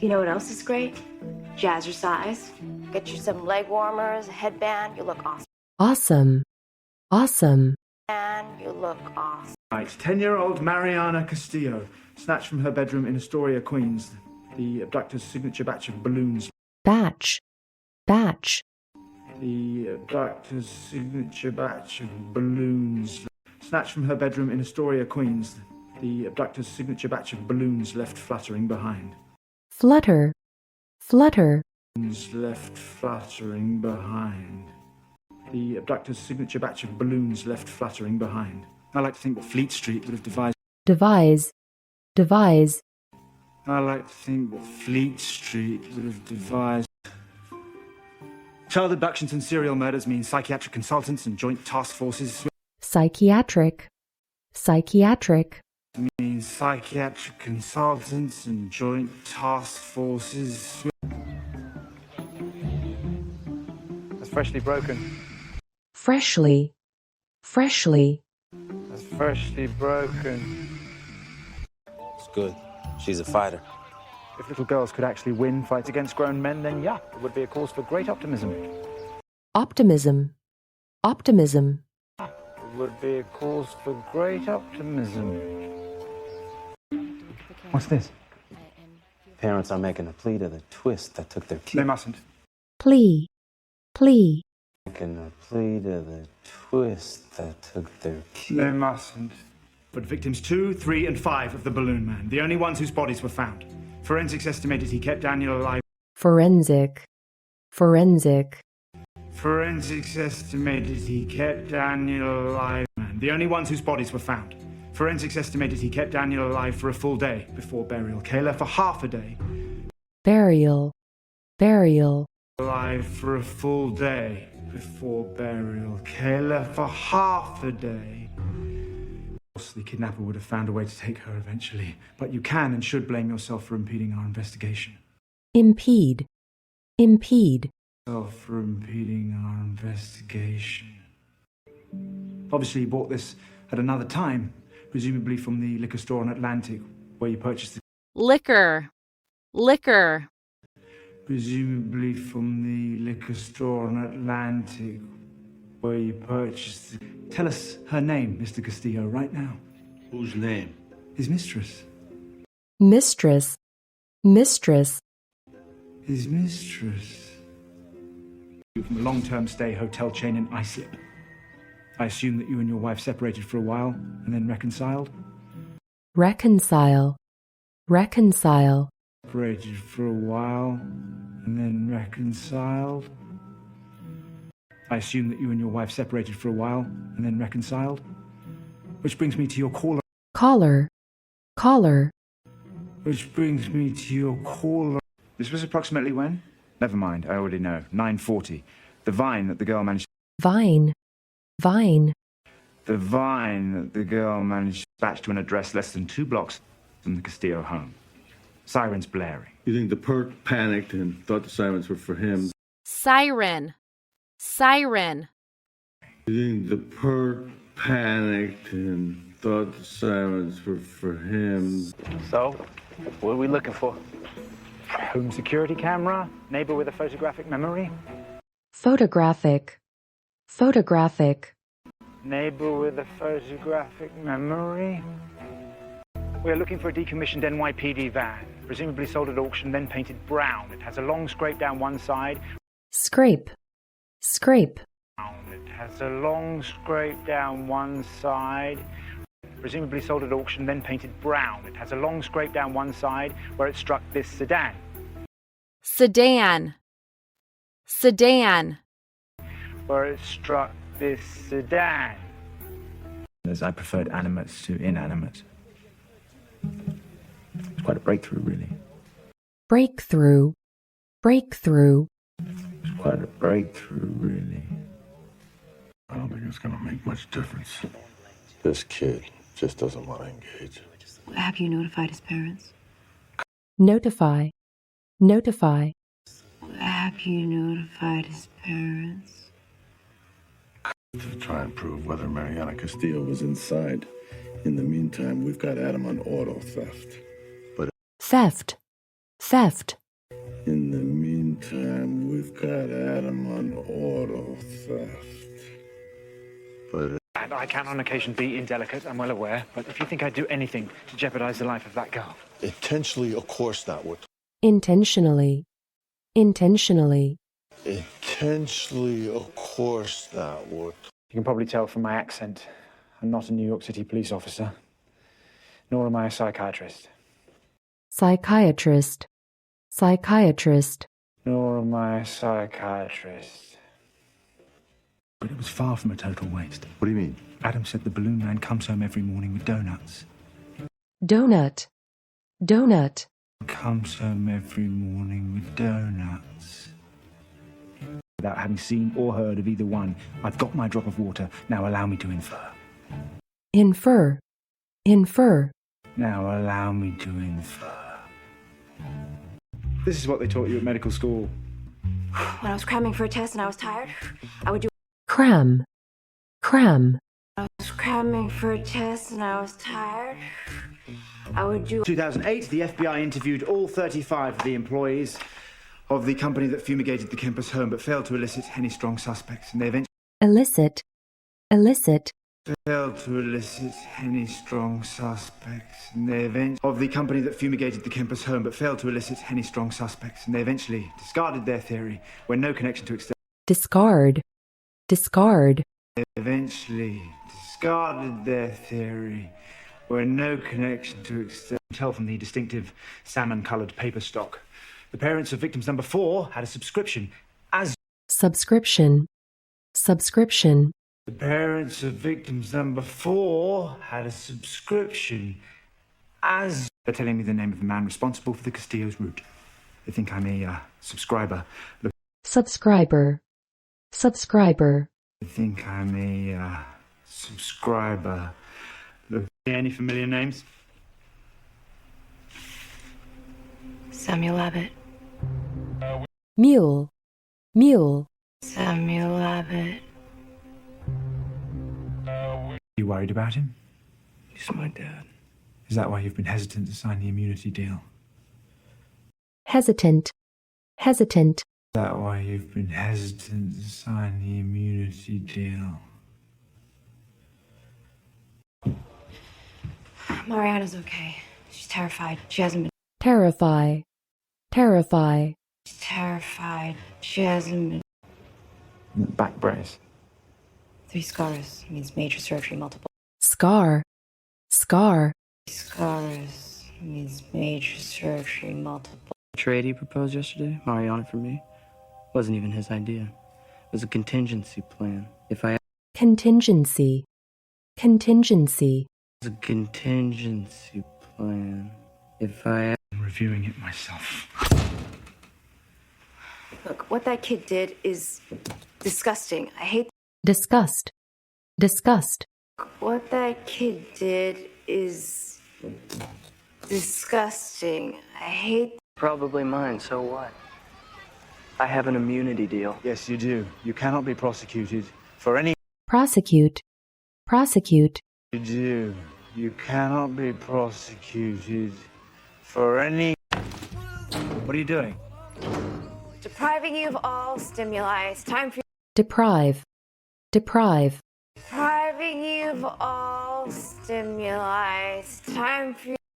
You know what else is great? Jazzercise. Get you some leg warmers, a headband, you look awesome. Awesome. Awesome. And you look awesome. Right, 10-year-old Mariana Castillo, snatched from her bedroom in Astoria, Queens. The abductor's signature batch of balloons. Batch. Batch. The abductor's signature batch of balloons. Snatched from her bedroom in Astoria, Queens. The abductor's signature batch of balloons left fluttering behind. Flutter. Flutter. Left fluttering behind. The abductor's signature batch of balloons left fluttering behind. I like to think that Fleet Street would have devised. Devise. Devise. I like to think that Fleet Street would have devised. Child abductions and serial murders mean psychiatric consultants and joint task forces. Psychiatric. Psychiatric. Means psychiatric consultants and joint task forces. That's freshly broken. Freshly. Freshly. That's freshly broken. It's good. She's a fighter. If little girls could actually win fights against grown men, then yeah, it would be a cause for great optimism. Optimism. Optimism. It would be a cause for great optimism. What's this? Parents are making a plea to the twist that took their kid. They mustn't. Plea. Plea. Making a plea to the twist that took their kid. They mustn't. But victims 2, 3, and 5 of the Balloon Man, the only ones whose bodies were found. Forensics estimated he kept Daniel alive. Forensic. Forensic. Forensics estimated he kept Daniel alive. The only ones whose bodies were found. Forensics estimated he kept Daniel alive for a full day before burial. Kayla for half a day. Burial. Burial. Alive for a full day before burial. Kayla for half a day. Of course, the kidnapper would have found a way to take her eventually, but you can and should blame yourself for impeding our investigation. Impede. Impede. For impeding our investigation. Obviously, you bought this at another time, presumably from the liquor store on Atlantic, where you purchased the... Liquor. Liquor. Presumably from the liquor store on Atlantic, where you purchased the... Tell us her name, Mr. Castillo, right now. Whose name? His mistress. Mistress. Mistress. His mistress. From a long-term stay hotel chain in Islip. I assume that you and your wife separated for a while and then reconciled? Reconcile. Reconcile. Separated for a while and then reconciled? I assume that you and your wife separated for a while and then reconciled? Which brings me to your caller. Caller. Caller. Which brings me to your caller. This was approximately when? Never mind, I already know. 9:40. The vine that the girl managed... Vine. Vine. The vine that the girl managed to dispatch to an address less than 2 blocks from the Castillo home. Sirens blaring. You think the perk panicked and thought the sirens were for him? Siren. Siren. You think the perk panicked and thought the sirens were for him? So, what are we looking for? Home security camera? Neighbor with a photographic memory? Photographic. Photographic. Neighbor with a photographic memory? We are looking for a decommissioned NYPD van, presumably sold at auction, then painted brown. It has a long scrape down one side. Scrape. Scrape. It has a long scrape down one side. Presumably sold at auction, then painted brown. It has a long scrape down one side where it struck this sedan. Sedan. Sedan. Where it struck this sedan. As I preferred animates to inanimate. It's quite a breakthrough, really. Breakthrough. Breakthrough. It's quite a breakthrough, really. I don't think it's gonna make much difference. This kid just doesn't want to engage. Have you notified his parents? Notify. Notify. Have you notified his parents? To try and prove whether Mariana Castillo was inside. In the meantime, we've got Adam on auto theft. Theft. theft, In the meantime, we've got Adam on auto theft. But And I can on occasion be indelicate, I'm well aware, but if you think I'd do anything to jeopardize the life of that girl. Intentionally, of course not. Would. intentionally, intentionally, Intentionally, of course not. Would. You can probably tell from my accent, I'm not a New York City police officer, nor am I a psychiatrist. psychiatrist, psychiatrist, Nor am I a psychiatrist. But it was far from a total waste. What do you mean? Adam said the balloon man comes home every morning with donuts. donut, donut, Comes home every morning with donuts. Without having seen or heard of either one, I've got my drop of water. Now allow me to infer. infer, infer, Now allow me to infer. This is what they taught you at medical school. When I was cramming for a test and I was tired, I would do. cram, cram, I was cramming for a test and I was tired. I would do. 2008, the FBI interviewed all 35 of the employees of the company that fumigated the campus home but failed to elicit any strong suspects. And they eventually illicit, illicit, failed to elicit any strong suspects. And they eventually of the company that fumigated the campus home but failed to elicit any strong suspects. And they eventually discarded their theory when no connection to external. discard, discard, They eventually discarded their theory when no connection to external. Tell from the distinctive salmon-coloured paper stock. The parents of victims number 4 had a subscription as. subscription, subscription, The parents of victims number 4 had a subscription as. They're telling me the name of the man responsible for the Castillo's route. They think I'm a subscriber. Look, subscriber, subscriber, they think I'm a subscriber. Look, any familiar names? Samuel Abbott. mule, mule, Samuel Abbott. You worried about him? He's my dad. Is that why you've been hesitant to sign the immunity deal? hesitant, hesitant, Is that why you've been hesitant to sign the immunity deal? Mariana's okay. She's terrified. She hasn't been. terrify, terrify, She's terrified. She hasn't been. Back brace. 3 scars means major surgery, multiple. scar, scar, Scars means major surgery, multiple. Trade he proposed yesterday, Mariana for me, wasn't even his idea. It was a contingency plan. If I contingency, contingency, It was a contingency plan. If I I'm reviewing it myself. Look, what that kid did is disgusting. I hate. disgust, disgust, What that kid did is disgusting. I hate. probably mine, so what? I have an immunity deal. Yes, you do. You cannot be prosecuted for any. prosecute, prosecute, You do. You cannot be prosecuted for any. What are you doing? Depriving you of all stimuli. It's time for. deprive, deprive, Depriving you of all stimuli. It's time for.